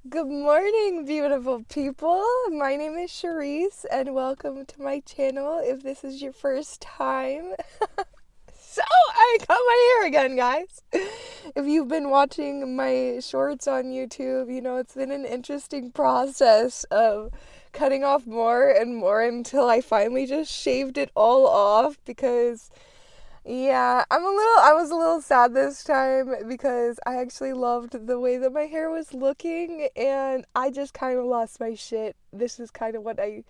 Good morning, beautiful people. My name is Charisse, and welcome to my channel if this is your first time. So, I cut my hair again, guys. If you've been watching my shorts on YouTube, you know it's been an interesting process of cutting off more and more until I finally just shaved it all off because yeah, I was a little sad this time because I actually loved the way that my hair was looking and I just kind of lost my shit. This is kind of what a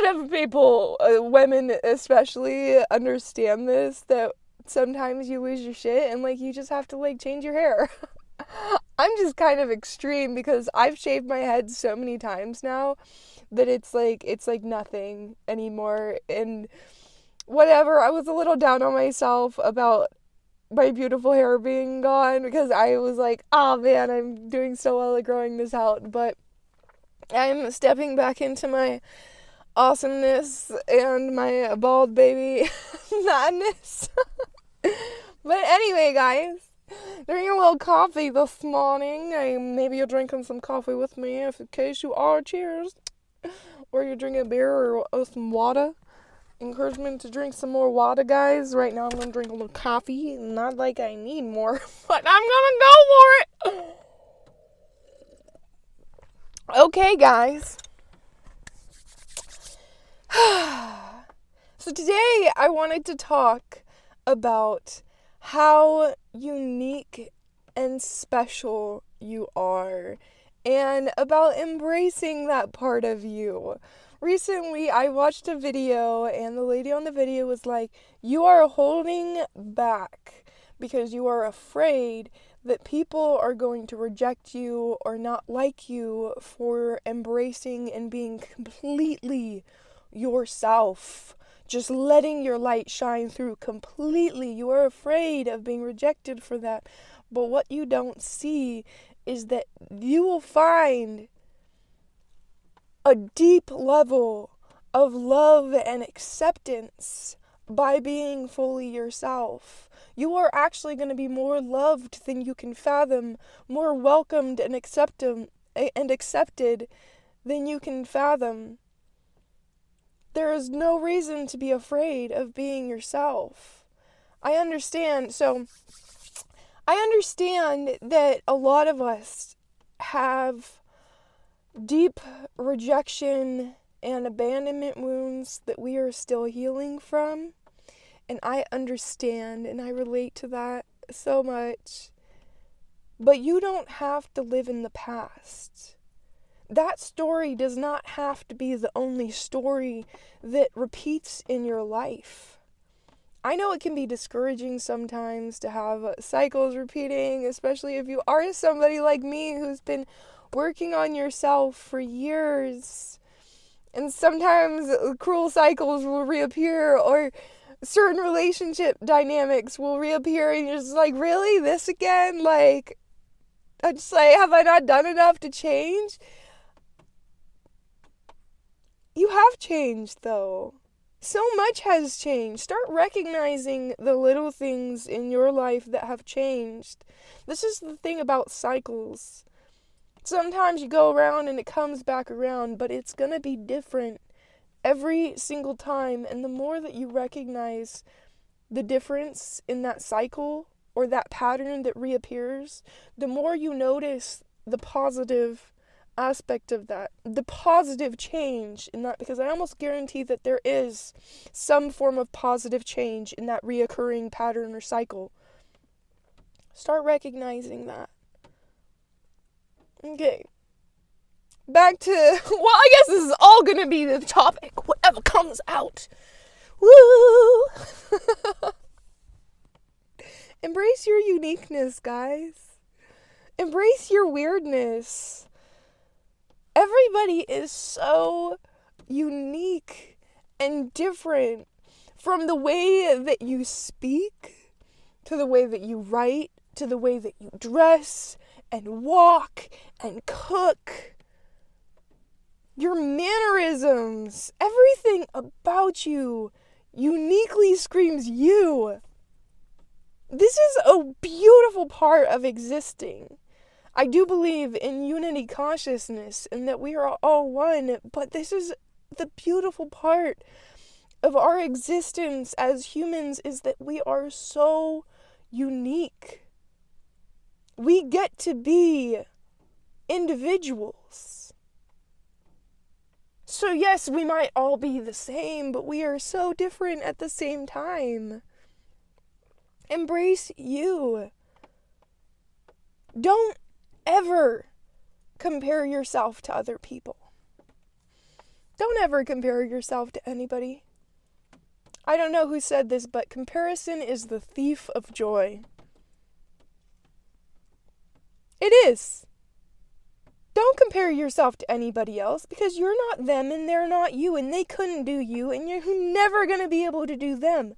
lot of people, women especially, understand this, that sometimes you lose your shit and like you just have to like change your hair. I'm just kind of extreme because I've shaved my head so many times now that it's like nothing anymore, and whatever. I was a little down on myself about my beautiful hair being gone because I was like, oh man, I'm doing so well at growing this out. But I'm stepping back into my awesomeness and my bald baby madness. But anyway, guys, drinking a little coffee this morning. Maybe you're drinking some coffee with me. If in case you are, cheers. Or you're drinking beer or some water. Encouragement to drink some more water, guys. Right now I'm gonna drink a little coffee. Not like I need more, but I'm gonna go for it. Okay, guys. So today I wanted to talk about how unique and special you are and about embracing that part of you. Recently, I watched a video, and the lady on the video was like, you are holding back because you are afraid that people are going to reject you or not like you for embracing and being completely yourself. Just letting your light shine through completely. You are afraid of being rejected for that. But what you don't see is that you will find a deep level of love and acceptance by being fully yourself. You are actually going to be more loved than you can fathom, more welcomed and accepted than you can fathom. There is no reason to be afraid of being yourself. I understand that a lot of us have deep rejection and abandonment wounds that we are still healing from. And I understand and I relate to that so much. But you don't have to live in the past. That story does not have to be the only story that repeats in your life. I know it can be discouraging sometimes to have cycles repeating, especially if you are somebody like me who's been working on yourself for years. And sometimes cruel cycles will reappear, or certain relationship dynamics will reappear, and you're just like, really? This again? Like, I just like, have I not done enough to change? You have changed, though. So much has changed. Start recognizing the little things in your life that have changed. This is the thing about cycles. Sometimes you go around and it comes back around, but it's gonna be different every single time. And the more that you recognize the difference in that cycle or that pattern that reappears, the more you notice the positive aspect of that, the positive change in that, because I almost guarantee that there is some form of positive change in that reoccurring pattern or cycle. Start recognizing that. Okay. Back to, well, I guess this is all gonna be the topic, whatever comes out. Woo! Embrace your uniqueness, guys. Embrace your weirdness. Everybody is so unique and different, from the way that you speak, to the way that you write, to the way that you dress and walk and cook. Your mannerisms, everything about you uniquely screams you. This is a beautiful part of existing. I do believe in unity consciousness and that we are all one, but this is the beautiful part of our existence as humans, is that we are so unique. We get to be individuals. So yes, we might all be the same, but we are so different at the same time. Embrace you. Don't ever compare yourself to other people. Don't ever compare yourself to anybody. I don't know who said this, but comparison is the thief of joy. It is. Don't compare yourself to anybody else, because you're not them and they're not you, and they couldn't do you, and you're never going to be able to do them.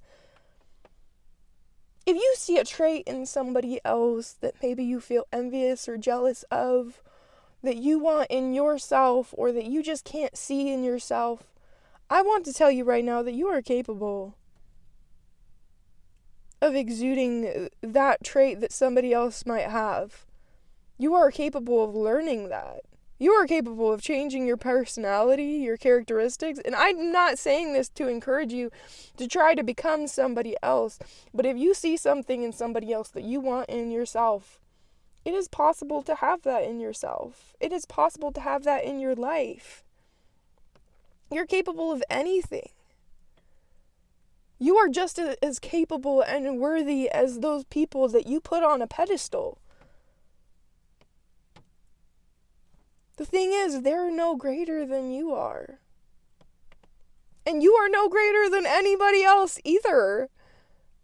If you see a trait in somebody else that maybe you feel envious or jealous of, that you want in yourself, or that you just can't see in yourself, I want to tell you right now that you are capable of exuding that trait that somebody else might have. You are capable of learning that. You are capable of changing your personality, your characteristics. And I'm not saying this to encourage you to try to become somebody else. But if you see something in somebody else that you want in yourself, it is possible to have that in yourself. It is possible to have that in your life. You're capable of anything. You are just as capable and worthy as those people that you put on a pedestal. The thing is, they're no greater than you are. And you are no greater than anybody else either.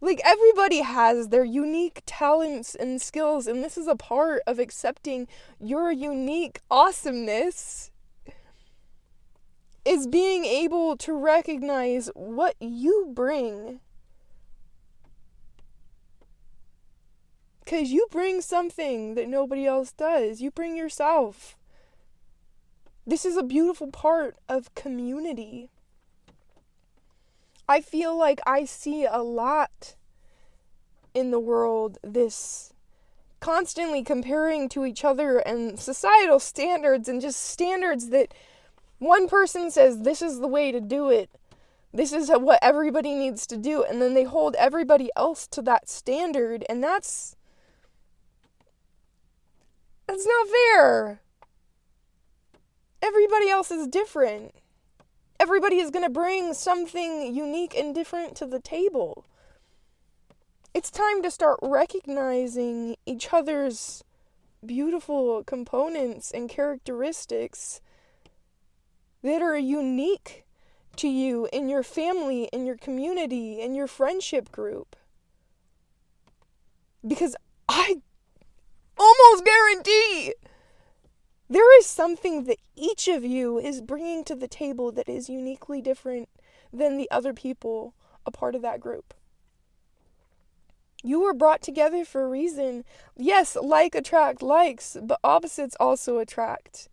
Like, everybody has their unique talents and skills, and this is a part of accepting your unique awesomeness, is being able to recognize what you bring. Because you bring something that nobody else does. You bring yourself. This is a beautiful part of community. I feel like I see a lot in the world, this constantly comparing to each other and societal standards, and just standards that one person says this is the way to do it. This is what everybody needs to do. And then they hold everybody else to that standard. And that's not fair. Everybody else is different. Everybody is going to bring something unique and different to the table. It's time to start recognizing each other's beautiful components and characteristics that are unique to you in your family, in your community, in your friendship group. Because I almost guarantee there is something that each of you is bringing to the table that is uniquely different than the other people a part of that group. You were brought together for a reason. Yes, like attract likes, but opposites also attract.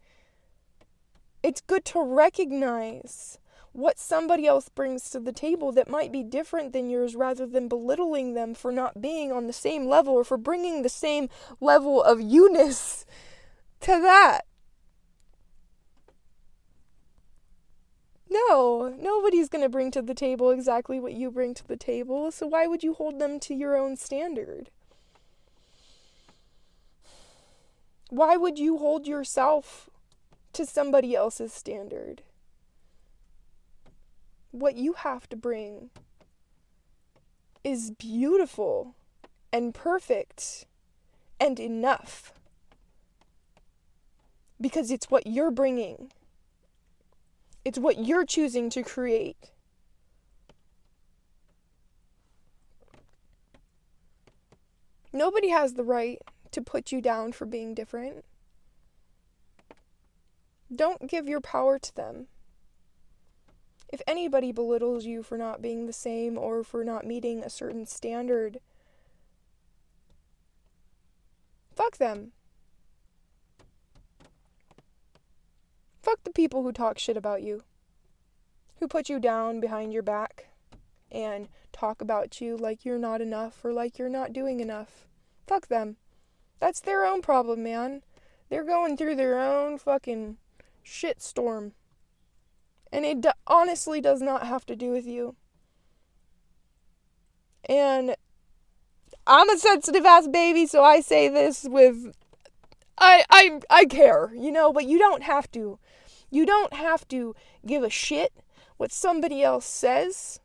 It's good to recognize what somebody else brings to the table that might be different than yours, rather than belittling them for not being on the same level, or for bringing the same level of you-ness to that. No, nobody's going to bring to the table exactly what you bring to the table, so why would you hold them to your own standard? Why would you hold yourself to somebody else's standard? What you have to bring is beautiful and perfect and enough, because it's what you're bringing. It's what you're choosing to create. Nobody has the right to put you down for being different. Don't give your power to them. If anybody belittles you for not being the same, or for not meeting a certain standard, fuck them. Fuck the people who talk shit about you, who put you down behind your back and talk about you like you're not enough, or like you're not doing enough. Fuck them. That's their own problem, man. They're going through their own fucking shitstorm. And it honestly does not have to do with you. And I'm a sensitive ass baby, so I say this with, I care, you know, but you don't have to. You don't have to give a shit what somebody else says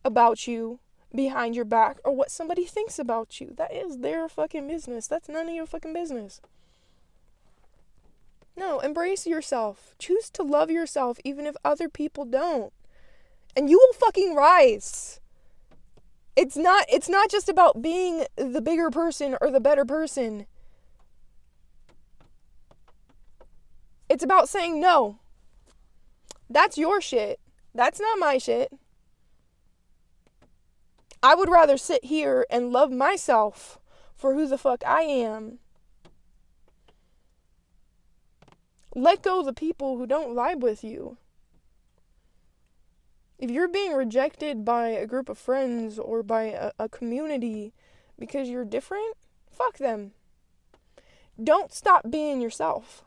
about you behind your back or what somebody thinks about you. That is their fucking business. That's none of your fucking business. No, embrace yourself. Choose to love yourself even if other people don't. And you will fucking rise. It's not just about being the bigger person or the better person. It's about saying no. That's your shit. That's not my shit. I would rather sit here and love myself for who the fuck I am. Let go of the people who don't vibe with you. If you're being rejected by a group of friends or by a community because you're different, fuck them. Don't stop being yourself.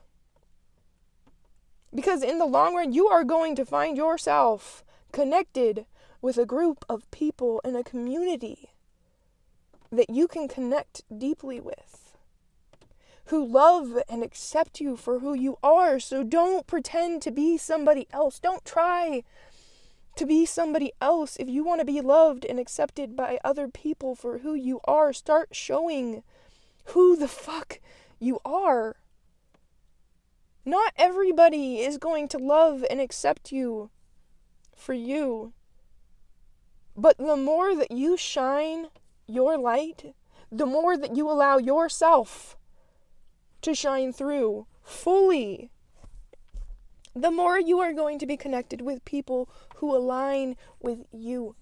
Because in the long run, you are going to find yourself connected with a group of people in a community that you can connect deeply with, who love and accept you for who you are. So don't pretend to be somebody else. Don't try to be somebody else. If you want to be loved and accepted by other people for who you are, start showing who the fuck you are. Not everybody is going to love and accept you for you. But the more that you shine your light, the more that you allow yourself to shine through fully, the more you are going to be connected with people who align with you.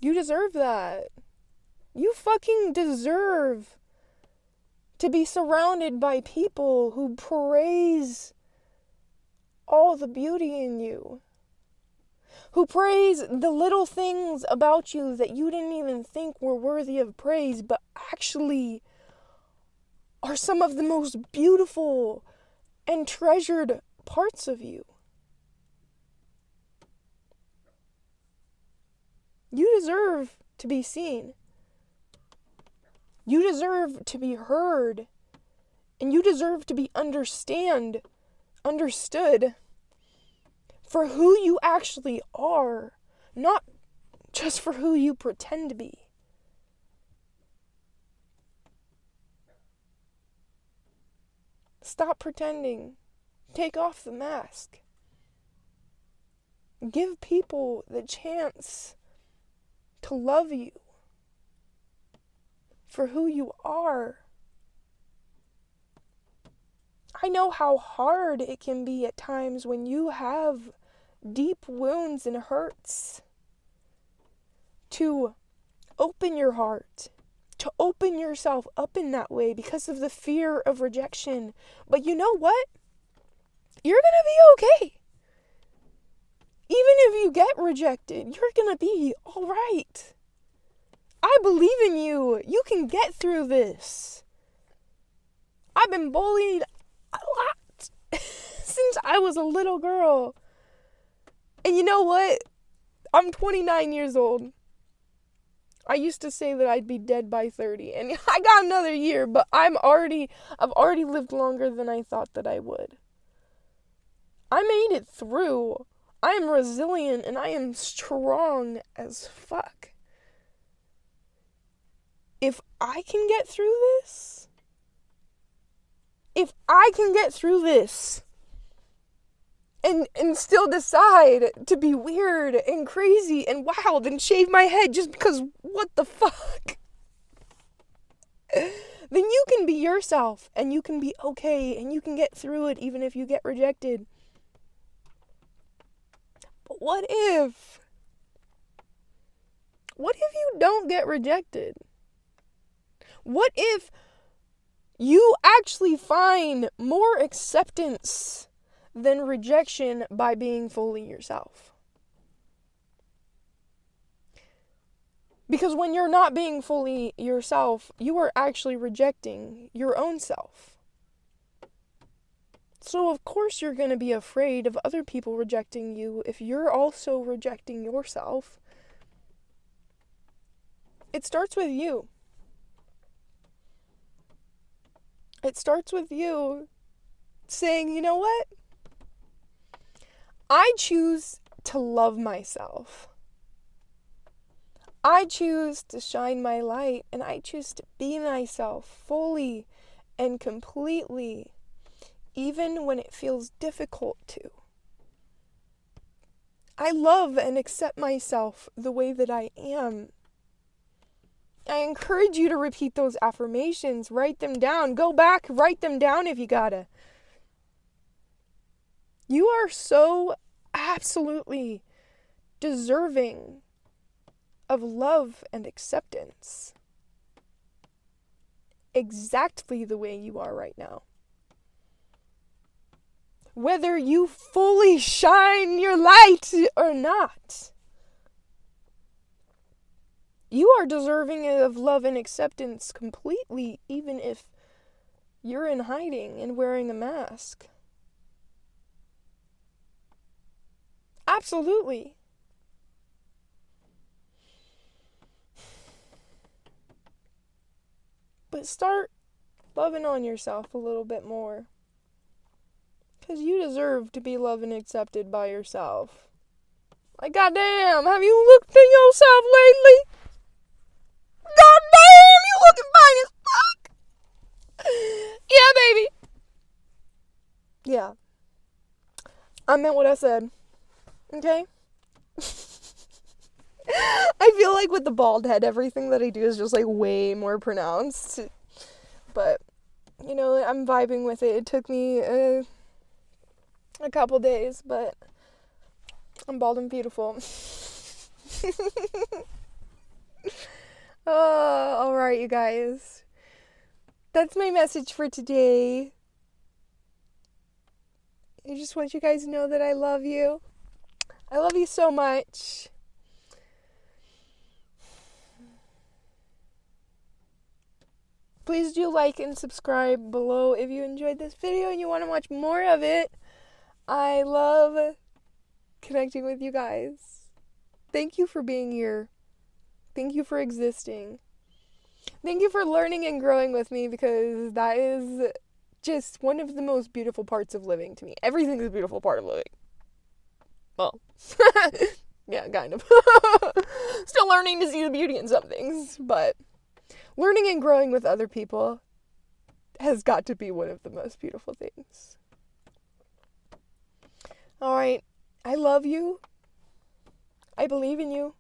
You deserve that. You fucking deserve to be surrounded by people who praise all the beauty in you, who praise the little things about you that you didn't even think were worthy of praise, but actually are some of the most beautiful and treasured parts of you. You deserve to be seen. You deserve to be heard. And you deserve to be understood for who you actually are, not just for who you pretend to be. Stop pretending. Take off the mask. Give people the chance to love you for who you are. I know how hard it can be at times when you have deep wounds and hurts to open your heart, to open yourself up in that way because of the fear of rejection. But you know what? You're gonna be okay. Even if you get rejected, you're gonna be all right. I believe in you. You can get through this. I've been bullied a lot since I was a little girl. And you know what? I'm 29 years old. I used to say that I'd be dead by 30, and I got another year, but I've already lived longer than I thought that I would. I made it through. I am resilient and I am strong as fuck. If I can get through this, and still decide to be weird and crazy and wild and shave my head just because what the fuck, then you can be yourself and you can be okay and you can get through it even if you get rejected. But what if you don't get rejected? What if you actually find more acceptance than rejection by being fully yourself? Because when you're not being fully yourself, you are actually rejecting your own self. So of course you're going to be afraid of other people rejecting you if you're also rejecting yourself. It starts with you. It starts with you saying, you know what? I choose to love myself. I choose to shine my light, and I choose to be myself fully and completely, even when it feels difficult to. I love and accept myself the way that I am. I encourage you to repeat those affirmations. Write them down. Go back, write them down if you gotta. You are so absolutely deserving of love and acceptance. Exactly the way you are right now. Whether you fully shine your light or not. You are deserving of love and acceptance completely, even if you're in hiding and wearing a mask. Absolutely. But start loving on yourself a little bit more. Because you deserve to be loved and accepted by yourself. Like, goddamn, have you looked at yourself lately? Goddamn, you looking fine as fuck. Yeah, baby. Yeah. I meant what I said. Okay? I feel like with the bald head, everything that I do is just like way more pronounced. But, you know, I'm vibing with it. It took me a couple days, but I'm bald and beautiful. Alright, you guys. That's my message for today. I just want you guys to know that I love you. I love you so much. Please do like and subscribe below if you enjoyed this video and you want to watch more of it. I love connecting with you guys. Thank you for being here. Thank you for existing. Thank you for learning and growing with me, because that is just one of the most beautiful parts of living to me. Everything is a beautiful part of living. Well, yeah, kind of. Still learning to see the beauty in some things, but learning and growing with other people has got to be one of the most beautiful things. Alright, I love you. I believe in you.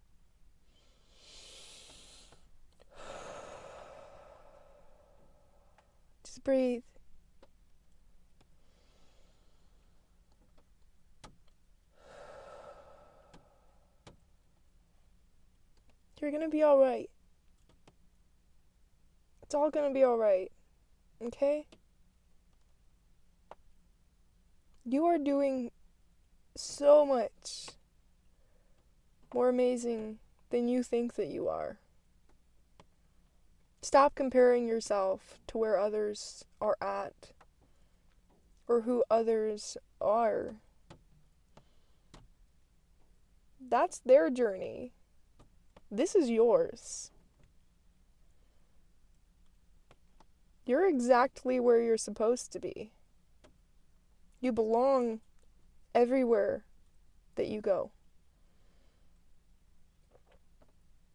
Just breathe. You're gonna be alright. It's all gonna be alright. Okay? You are doing so much more amazing than you think that you are. Stop comparing yourself to where others are at, or who others are. That's their journey. This is yours. You're exactly where you're supposed to be. You belong everywhere that you go.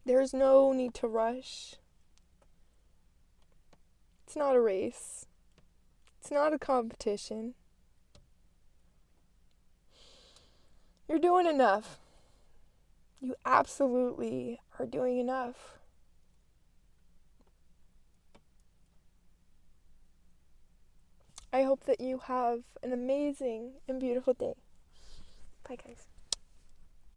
There's no need to rush. It's not a race. It's not a competition. You're doing enough. You absolutely are doing enough. I hope that you have an amazing and beautiful day. Bye, guys.